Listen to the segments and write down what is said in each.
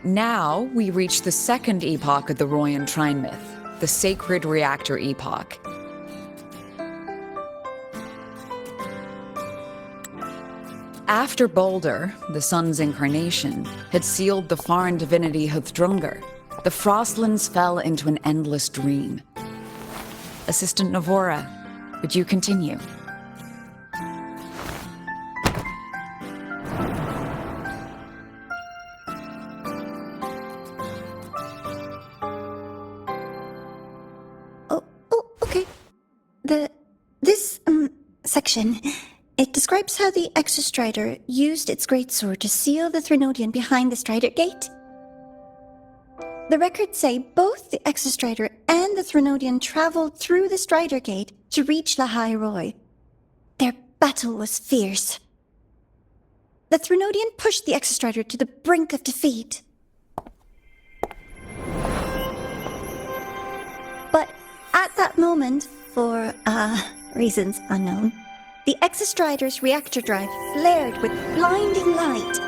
Now we reach the second epoch of the Royan Trine myth, the Sacred Reactor Epoch. After Balder, the sun's incarnation, had sealed the foreign divinity Huthrungur, the Frostlands fell into an endless dream. Assistant Navora, would you continue? Okay. This section, it describes how the Exostrider used its greatsword to seal the Threnodian behind the Strider Gate. The records say both the Exostrider and the Threnodian traveled through the Strider Gate to reach Lahai Roy. Their battle was fierce. The Threnodian pushed the Exostrider to the brink of defeat. But at that moment, for, reasons unknown, the Exostrider's reactor drive flared with blinding light.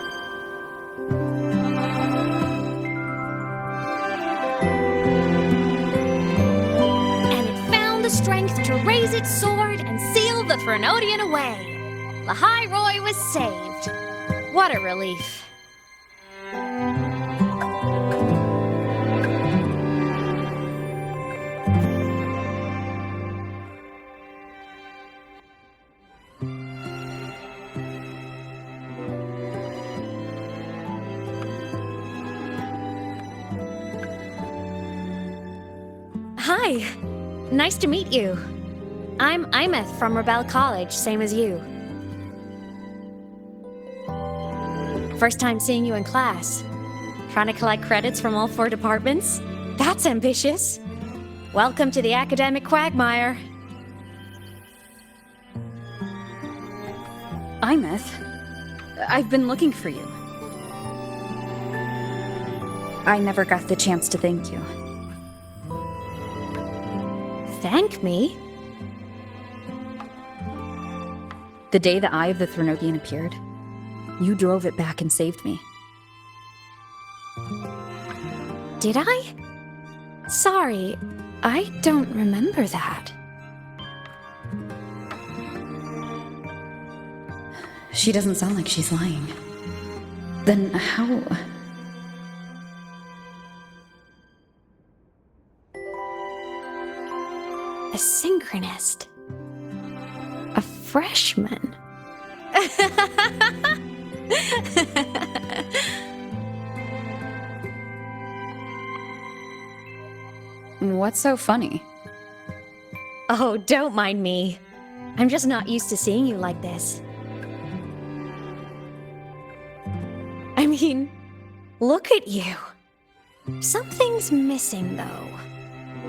And it found the strength to raise its sword and seal the Threnodian away. Lahai Roy was saved. What a relief. Hi. Nice to meet you. I'm Imeth from Rebel College, same as you. First time seeing you in class. Trying to collect credits from all 4 departments? That's ambitious. Welcome to the academic quagmire. Imeth, I've been looking for you. I never got the chance to thank you. Thank me? The day the Eye of the Threnodian appeared, you drove it back and saved me. Did I? Sorry, I don't remember that. She doesn't sound like she's lying. Then how... A synchronist. A freshman. What's so funny? Oh, don't mind me. I'm just not used to seeing you like this. I mean, look at you. Something's missing, though.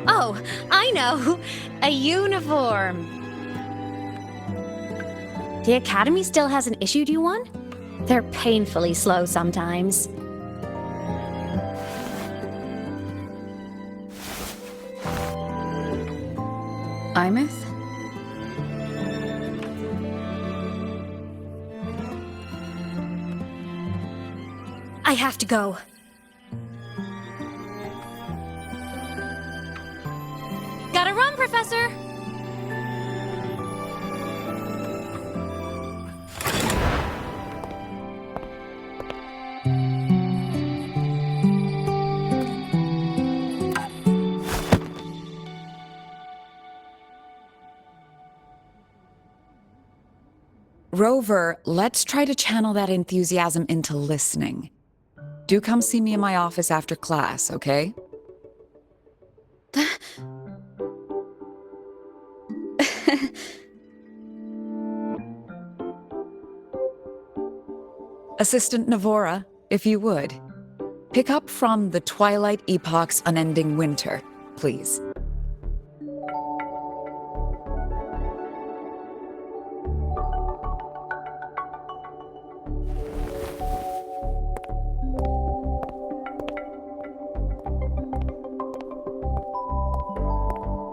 Oh, I know! A uniform! The Academy still hasn't issued you one? They're painfully slow sometimes. Imeth? I have to go. Gotta run, Professor! Rover, let's try to channel that enthusiasm into listening. Do come see me in my office after class, okay? Assistant Navora, if you would. Pick up from the Twilight Epoch's Unending Winter, please.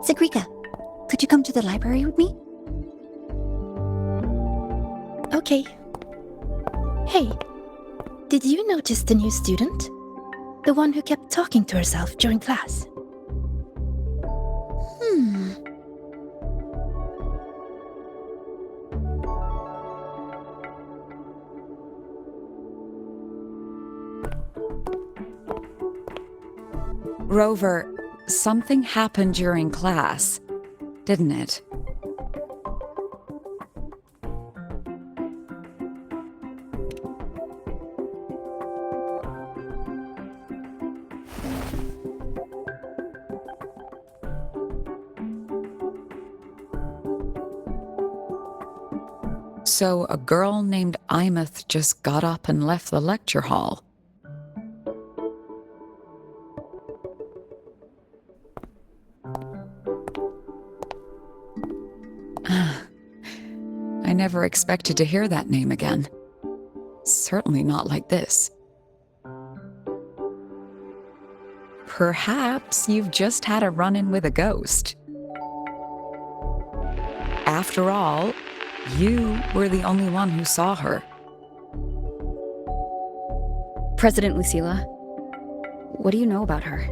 Sigrika, could you come to the library with me? Okay. Hey, did you notice the new student? The one who kept talking to herself during class. Rover, something happened during class, didn't it? So a girl named Imeth just got up and left the lecture hall. I never expected to hear that name again. Certainly not like this. Perhaps you've just had a run-in with a ghost. After all, you were the only one who saw her. President Lucilla, what do you know about her?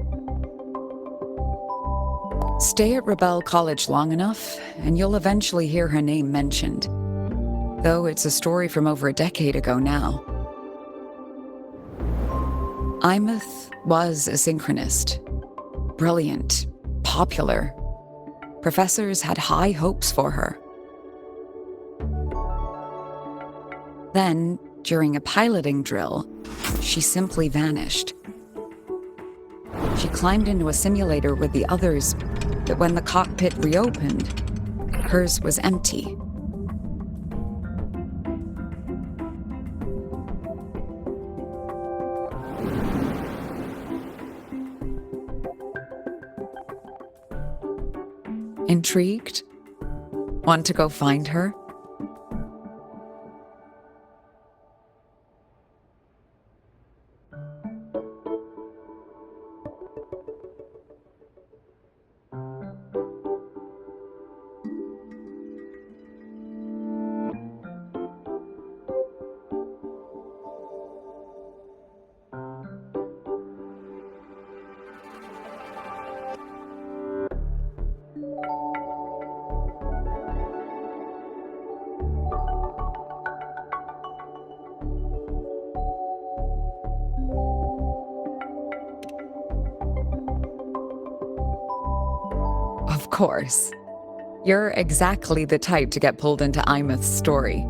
Stay at Rebel College long enough, and you'll eventually hear her name mentioned. Though it's a story from over a decade ago now. Imeth was a synchronist. Brilliant, popular. Professors had high hopes for her. Then, during a piloting drill, she simply vanished. She climbed into a simulator with the others, but when the cockpit reopened, hers was empty. Intrigued? Want to go find her? Of course. You're exactly the type to get pulled into Imeth's story.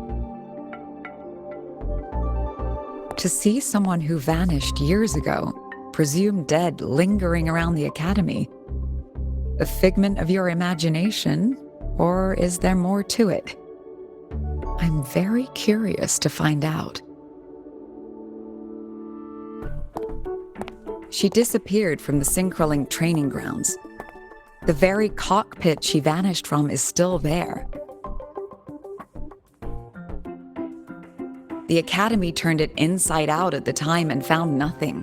To see someone who vanished years ago, presumed dead, lingering around the academy, a figment of your imagination, or is there more to it? I'm very curious to find out. She disappeared from the Synchrolink training grounds. The very cockpit she vanished from is still there. The Academy turned it inside out at the time and found nothing.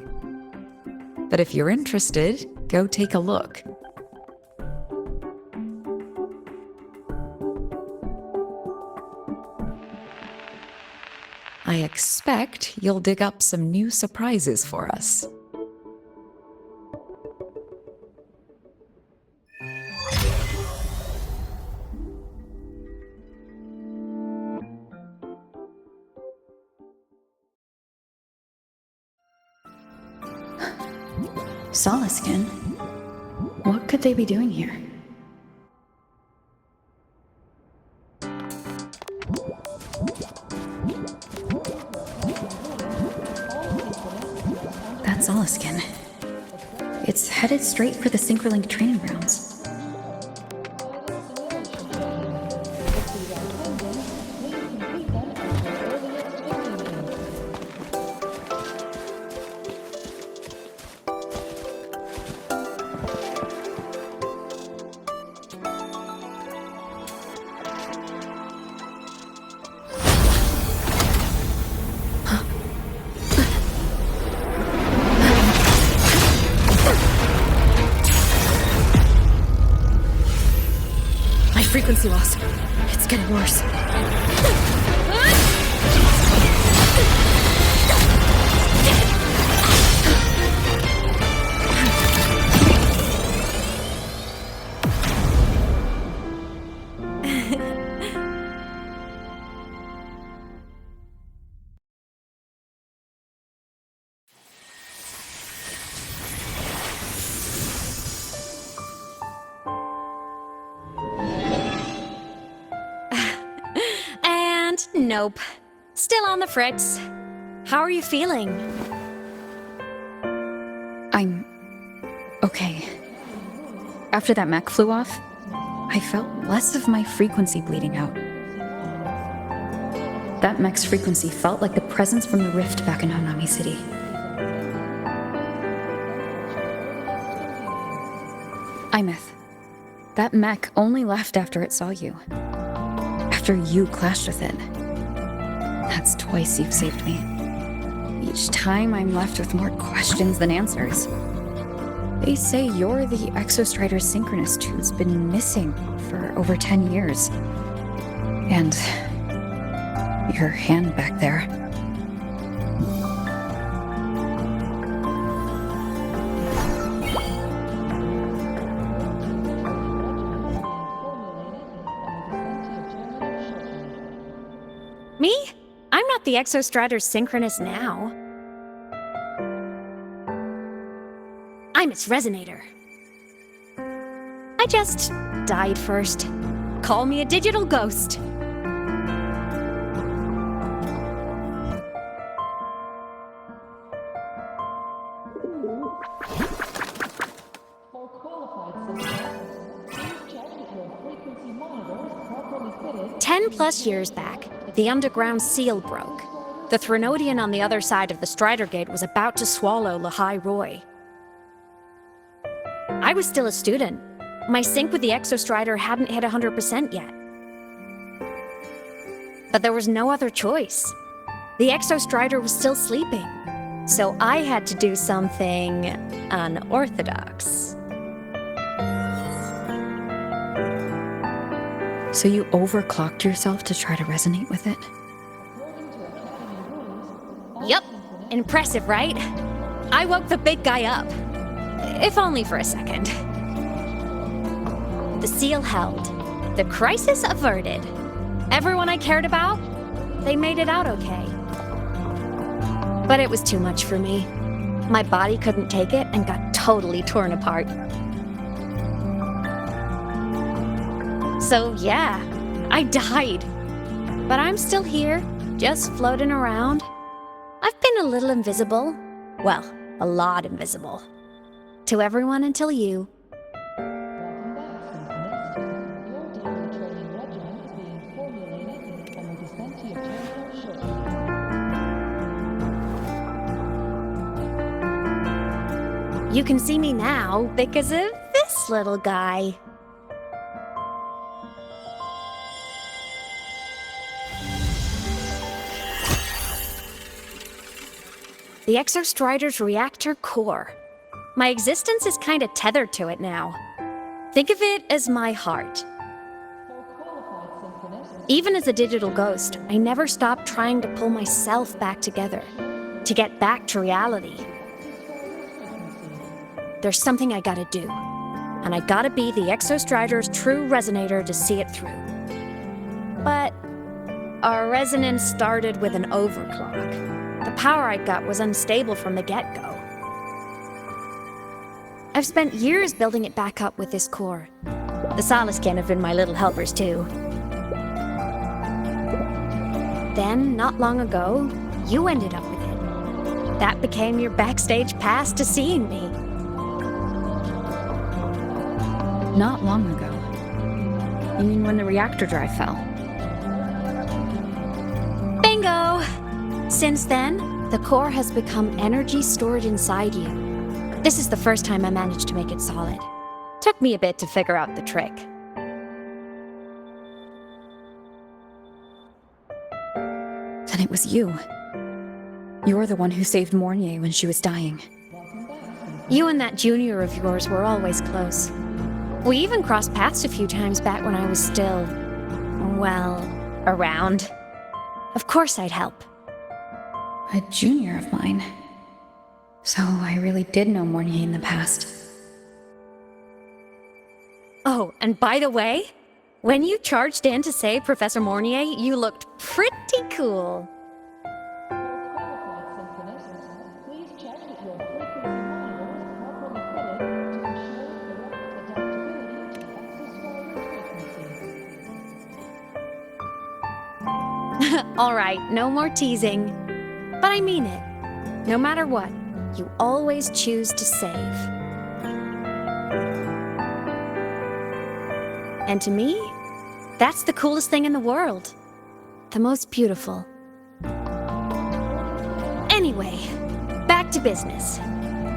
But if you're interested, go take a look. I expect you'll dig up some new surprises for us. Solaskin? What could they be doing here? That's Solaskin. It's headed straight for the Synchrolink training grounds. Frequency loss. It's getting worse. Nope. Still on the fritz. How are you feeling? I'm okay. After that mech flew off, I felt less of my frequency bleeding out. That mech's frequency felt like the presence from the rift back in Hanami City. Imeth, that mech only left after it saw you. After you clashed with it. That's twice you've saved me. Each time I'm left with more questions than answers. They say you're the Exostrider synchronist who's been missing for over 10 years. And your hand back there. Me? I'm not the Exostrider synchronist now. I'm its resonator. I just died first. Call me a digital ghost. For qualified systems, please check that your frequency monitor is properly fitted. 10+ years back, the underground seal broke. The Threnodian on the other side of the Strider Gate was about to swallow Lahai Roy. I was still a student. My sync with the Exostrider hadn't hit 100% yet. But there was no other choice. The Exostrider was still sleeping, so I had to do something unorthodox. So you overclocked yourself to try to resonate with it? Yup. Impressive, right? I woke the big guy up. If only for a second. The seal held. The crisis averted. Everyone I cared about, they made it out okay. But it was too much for me. My body couldn't take it and got totally torn apart. So yeah, I died. But I'm still here, just floating around. I've been a little invisible. Well, a lot invisible. To everyone until you. Welcome back, Synchronist. Your daily training regimen is being formulated and will be sent to your terminal shortly. You can see me now because of this little guy. The Exostrider's reactor core. My existence is kinda tethered to it now. Think of it as my heart. For qualified synchronists, Even as a digital ghost, I never stopped trying to pull myself back together, to get back to reality. There's something I gotta do, and I gotta be the Exostrider's true resonator to see it through. But our resonance started with an overclock. The power I got was unstable from the get-go. I've spent years building it back up with this core. The Solaskin have been my little helpers too. Then, not long ago, you ended up with it. That became your backstage pass to seeing me. Not long ago. You mean when the reactor drive fell? Bingo! Since then, the core has become energy stored inside you. This is the first time I managed to make it solid. Took me a bit to figure out the trick. Then it was you. You're the one who saved Mornier when she was dying. You and that junior of yours were always close. We even crossed paths a few times back when I was still, well, around. Of course I'd help. A junior of mine. So I really did know Mornier in the past. Oh, and by the way, when you charged in to save Professor Mornier, you looked pretty cool. for qualified synchronists, please check that your frequency monitor is properly fitted to ensure correct adaptability to Exostrider's frequency. Alright, no more teasing. But I mean it. No matter what, you always choose to save. And to me, that's the coolest thing in the world. The most beautiful. Anyway, back to business.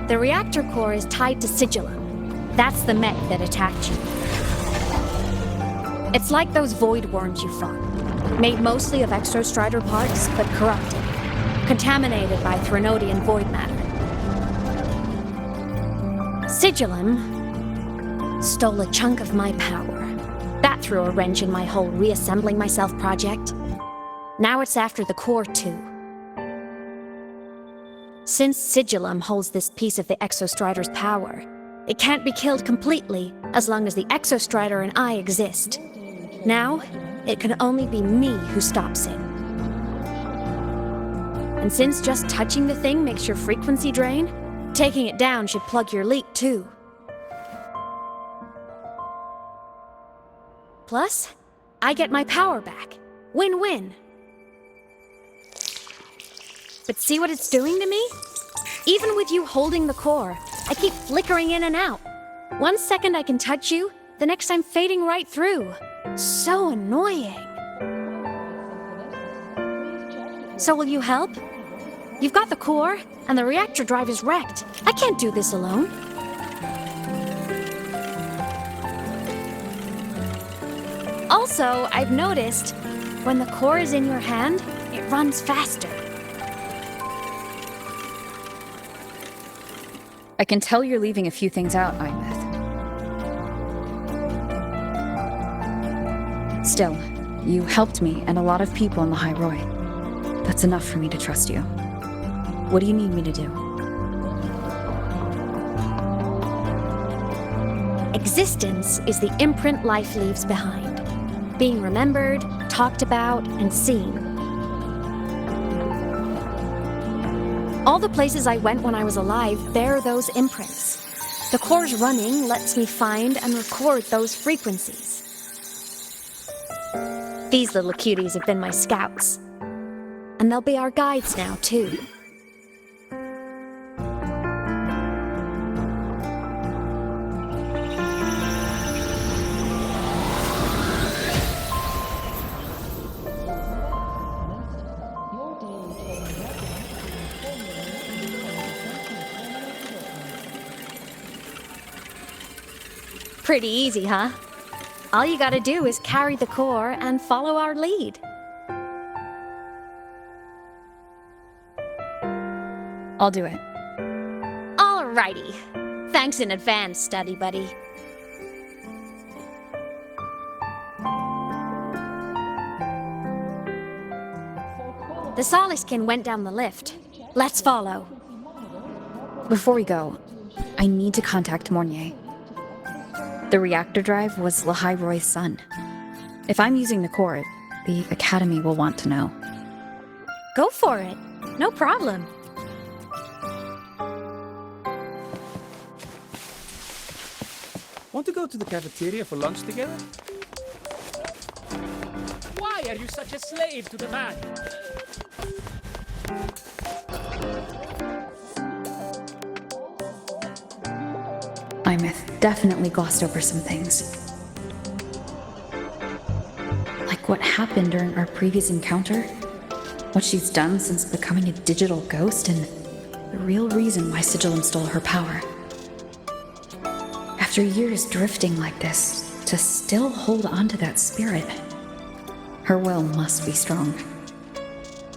The reactor core is tied to Sigillum. That's the mech that attacked you. It's like those void worms you fought. Made mostly of exostrider parts, but corrupted. Contaminated by Threnodian void matter. Sigillum stole a chunk of my power. That threw a wrench in my whole reassembling myself project. Now it's after the core too. Since Sigillum holds this piece of the Exostrider's power, it can't be killed completely as long as the Exostrider and I exist. Now, it can only be me who stops it. And since just touching the thing makes your frequency drain, taking it down should plug your leak too. Plus, I get my power back. Win-win. But see what it's doing to me? Even with you holding the core, I keep flickering in and out. 1 second I can touch you, the next I'm fading right through. So annoying. So will you help? You've got the core, and the reactor drive is wrecked. I can't do this alone. Also, I've noticed, when the core is in your hand, it runs faster. I can tell you're leaving a few things out, Imeth. Still, you helped me and a lot of people in the High Roy. That's enough for me to trust you. What do you need me to do? Existence is the imprint life leaves behind. Being remembered, talked about, and seen. All the places I went when I was alive bear those imprints. The core's running lets me find and record those frequencies. These little cuties have been my scouts. And they'll be our guides now, too. Pretty easy, huh? All you gotta do is carry the core and follow our lead. I'll do it. Alrighty. Thanks in advance, study buddy. The Soliskin went down the lift. Let's follow. Before we go, I need to contact Mornier. The reactor drive was Lahai Roy's son. If I'm using the core, the Academy will want to know. Go for it. No problem. Want to go to the cafeteria for lunch together? Why are you such a slave to the man? Imeth definitely glossed over some things. Like what happened during our previous encounter, what she's done since becoming a digital ghost, and the real reason why Sigillum stole her power. After years drifting like this, to still hold on to that spirit, her will must be strong.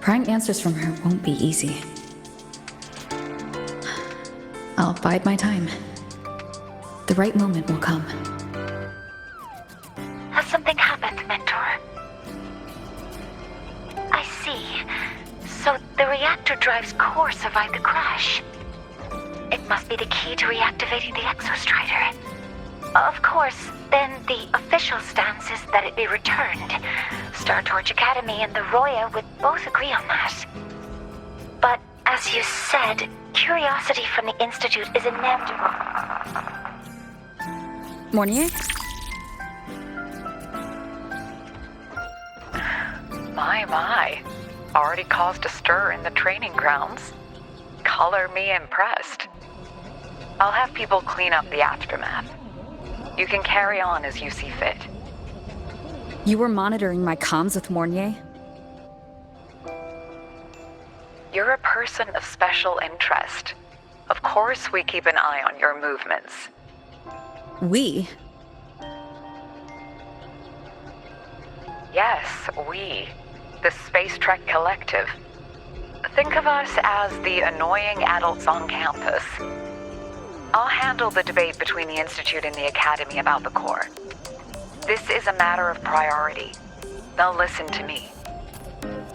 Prying answers from her won't be easy. I'll bide my time. The right moment will come. Has something happened, Mentor? I see. So the reactor drive's core survived the crash. It must be the key to reactivating the Exostrider. Of course, then the official stance is that it be returned. Startorch Academy and the Roya would both agree on that. But as you said, curiosity from the Institute is inevitable. Mornier? My. Already caused a stir in the training grounds. Color me impressed. I'll have people clean up the aftermath. You can carry on as you see fit. You were monitoring my comms with Mornier? You're a person of special interest. Of course we keep an eye on your movements. We? Yes, we. The Space Trek Collective. Think of us as the annoying adults on campus. I'll handle the debate between the Institute and the Academy about the Corps. This is a matter of priority. They'll listen to me.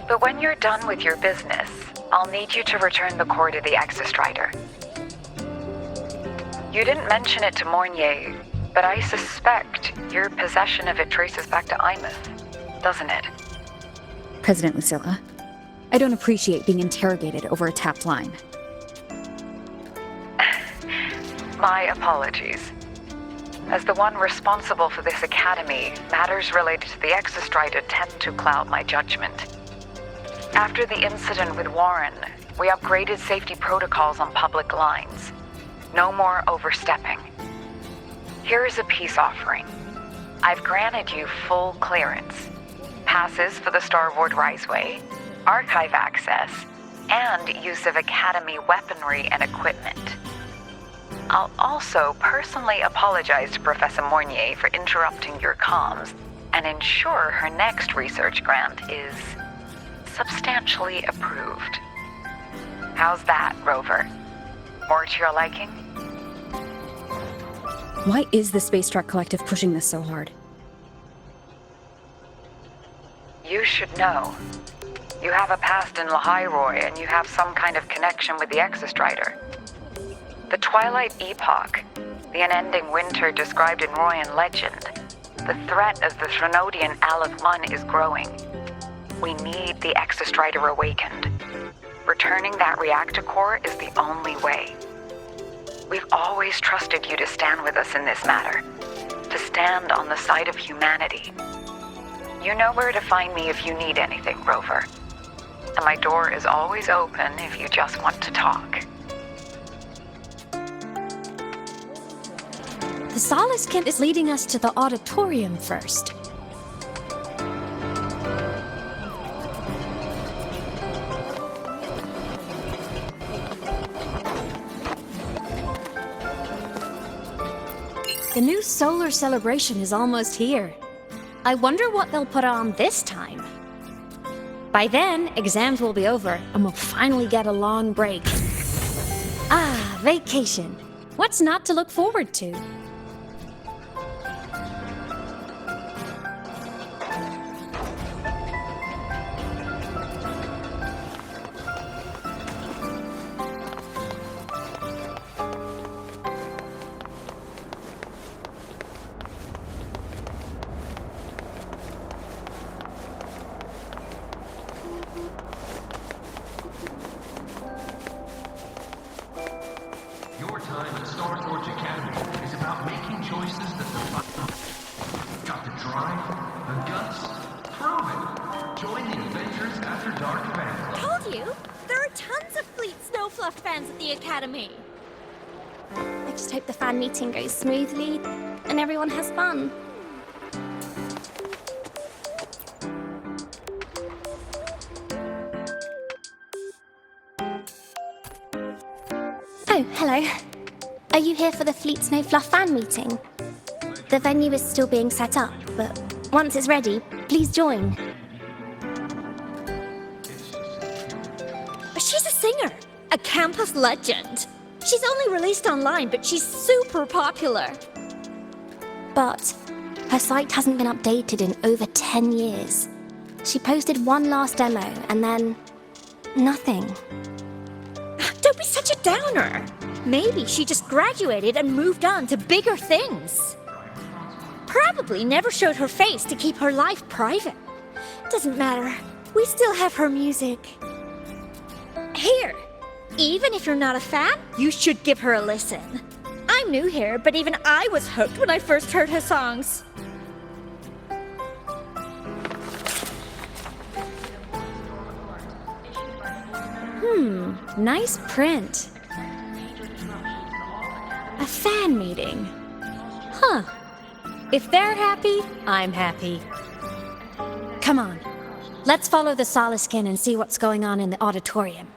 But when you're done with your business, I'll need you to return the Corps to the Exostrider. You didn't mention it to Mornier, but I suspect your possession of it traces back to Imeth, doesn't it? President Lucilla, I don't appreciate being interrogated over a tapped line. My apologies. As the one responsible for this academy, matters related to the Exostrider tend to cloud my judgment. After the incident with Warren, we upgraded safety protocols on public lines. No more overstepping. Here is a peace offering. I've granted you full clearance. Passes for the Starboard Riseway, archive access, and use of Academy weaponry and equipment. I'll also personally apologize to Professor Mornier for interrupting your comms and ensure her next research grant is substantially approved. How's that, Rover? More to your liking? Why is the Space Trek Collective pushing this so hard? You should know. You have a past in Lahairoi, and you have some kind of connection with the Exostrider. The Twilight Epoch, the unending winter described in Royan legend, the threat of the Threnodian Aleph Mun is growing. We need the Exostrider awakened. Returning that reactor core is the only way. We've always trusted you to stand with us in this matter, to stand on the side of humanity. You know where to find me if you need anything, Rover. And my door is always open if you just want to talk. The Solace Kent is leading us to the auditorium first. The new solar celebration is almost here. I wonder what they'll put on this time. By then, exams will be over, and we'll finally get a long break. Ah, vacation. What's not to look forward to? Your time at Star Forge Academy is about making choices that define. Got the drive, the guts, prove it. Join the Adventures After Dark fan club. Told you! There are tons of Fleet Snowfluff fans at the Academy! I just hope the fan meeting goes smoothly and everyone has fun. Oh, hello. Are you here for the Fleet Snowfluff fan meeting? The venue is still being set up, but once it's ready, please join. She's a singer, a campus legend. She's only released online, but she's super popular. But her site hasn't been updated in over 10 years. She posted one last demo, and then nothing. Don't be such a downer. Maybe she just graduated and moved on to bigger things. Probably never showed her face to keep her life private. Doesn't matter. We still have her music. Here, even if you're not a fan, you should give her a listen. I'm new here, but even I was hooked when I first heard her songs. Nice print. A fan meeting. Huh. If they're happy, I'm happy. Come on. Let's follow the Soliskin and see what's going on in the auditorium.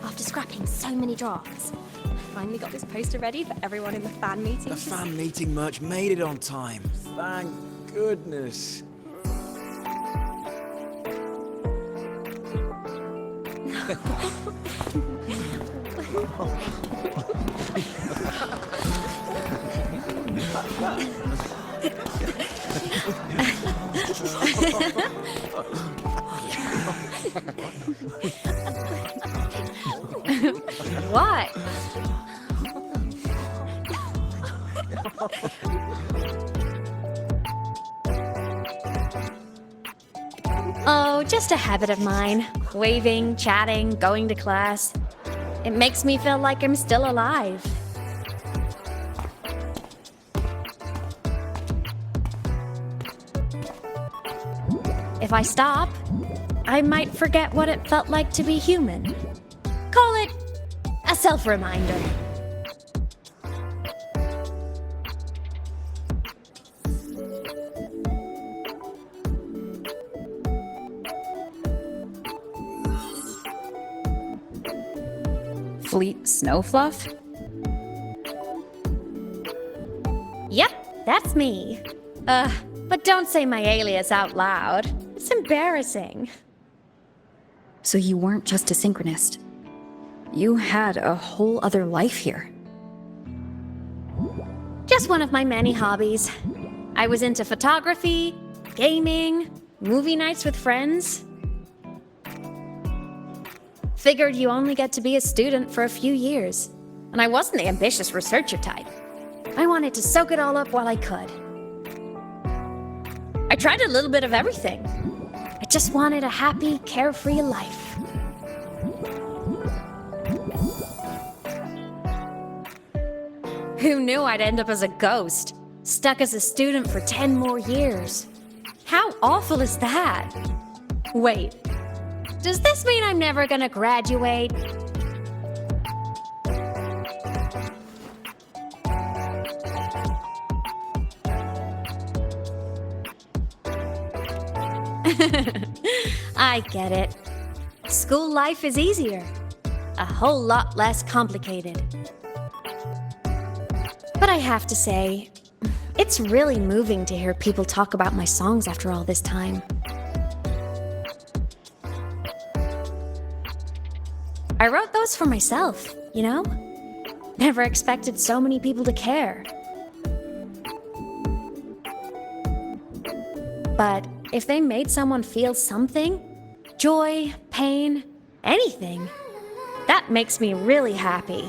After scrapping so many drafts, I finally got this poster ready for everyone in the fan meeting. The fan meeting merch made it on time. Thank goodness. What? Oh, just a habit of mine. Waving, chatting, going to class. It makes me feel like I'm still alive. If I stop, I might forget what it felt like to be human. Call it a self-reminder. Fleet Snowfluff? Yep, that's me. But don't say my alias out loud. It's embarrassing. So you weren't just a synchronist. You had a whole other life here. Just one of my many hobbies. I was into photography, gaming, movie nights with friends. Figured you only get to be a student for a few years. And I wasn't the ambitious researcher type. I wanted to soak it all up while I could. I tried a little bit of everything. I just wanted a happy, carefree life. Who knew I'd end up as a ghost, stuck as a student for 10 more years? How awful is that? Wait, does this mean I'm never gonna graduate? I get it. School life is easier. A whole lot less complicated. But I have to say, it's really moving to hear people talk about my songs after all this time. I wrote those for myself, you know? Never expected so many people to care. But if they made someone feel something, joy, pain, anything, that makes me really happy.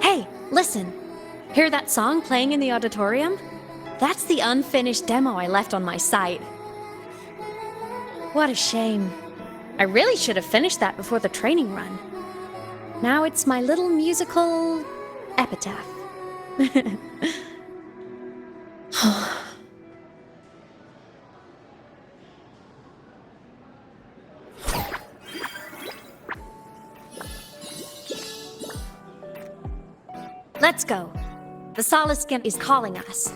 Hey, listen. Hear that song playing in the auditorium? That's the unfinished demo I left on my site. What a shame. I really should have finished that before the training run. Now it's my little musical epitaph. Let's go. The Soliskin is calling us.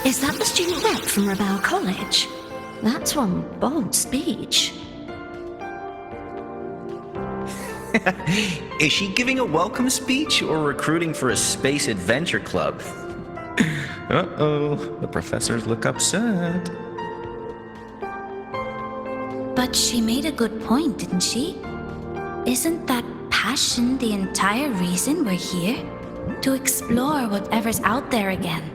Is that the student rep from Rebel College? That's one bold speech. Is she giving a welcome speech or recruiting for a space adventure club? Uh-oh, the professors look upset. But she made a good point, didn't she? Isn't that passion the entire reason we're here? To explore whatever's out there again.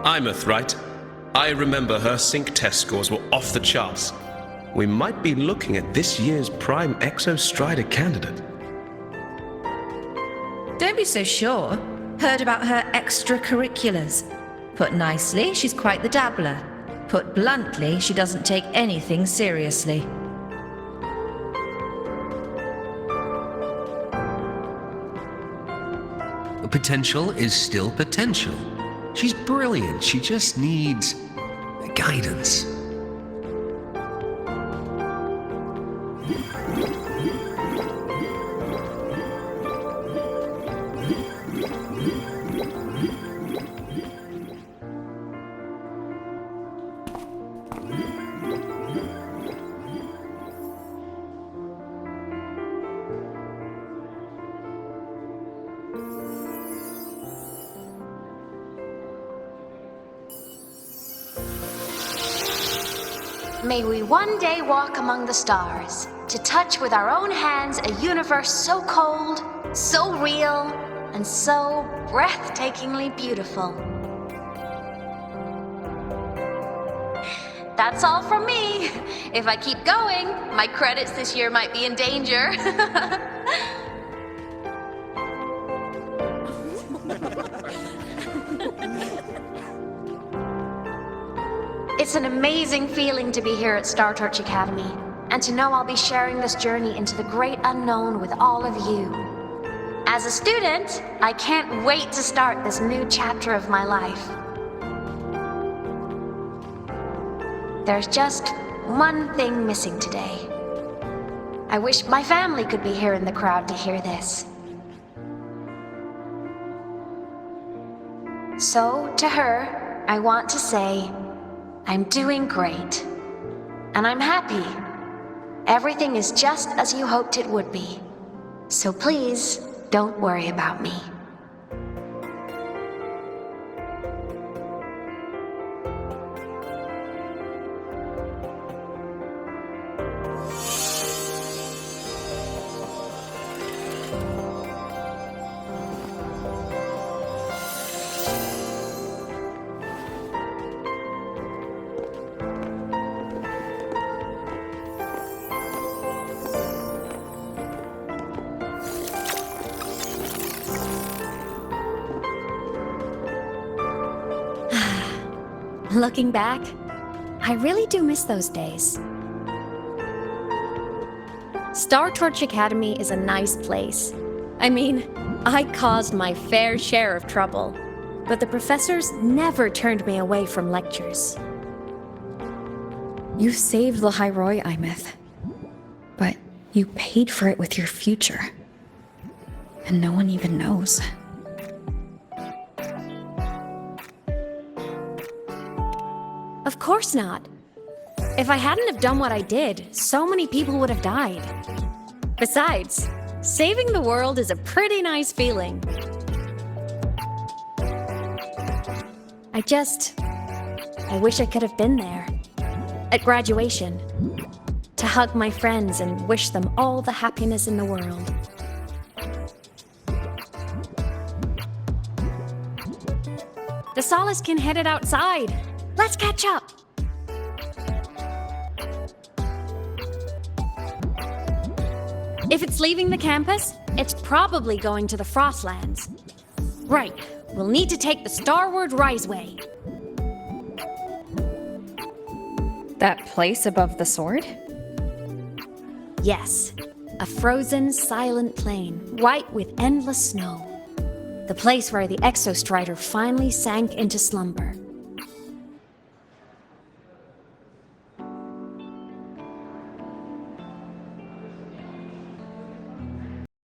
Imeth, right? I remember her sync test scores were off the charts. We might be looking at this year's prime Exostrider candidate. Don't be so sure. Heard about her extracurriculars. Put nicely, she's quite the dabbler. Put bluntly, she doesn't take anything seriously. Potential is still potential. She's brilliant. She just needs guidance. May we one day walk among the stars, to touch with our own hands a universe so cold, so real, and so breathtakingly beautiful. That's all from me. If I keep going, my credits this year might be in danger. It's an amazing feeling to be here at Star Torch Academy, and to know I'll be sharing this journey into the great unknown with all of you. As a student, I can't wait to start this new chapter of my life. There's just one thing missing today. I wish my family could be here in the crowd to hear this. So, to her, I want to say, I'm doing great. And I'm happy. Everything is just as you hoped it would be. So please, don't worry about me. Looking back, I really do miss those days. Star Torch Academy is a nice place. I mean, I caused my fair share of trouble, but the professors never turned me away from lectures. You saved Lahairoi, Imeth. But you paid for it with your future. And no one even knows. Of course not. If I hadn't have done what I did, so many people would have died. Besides, saving the world is a pretty nice feeling. I wish I could have been there. At graduation. To hug my friends and wish them all the happiness in the world. The Solace can headed outside. Let's catch up! If it's leaving the campus, it's probably going to the Frostlands. Right, we'll need to take the Starward Riseway. That place above the sword? Yes, a frozen, silent plain, white with endless snow. The place where the Exostrider finally sank into slumber.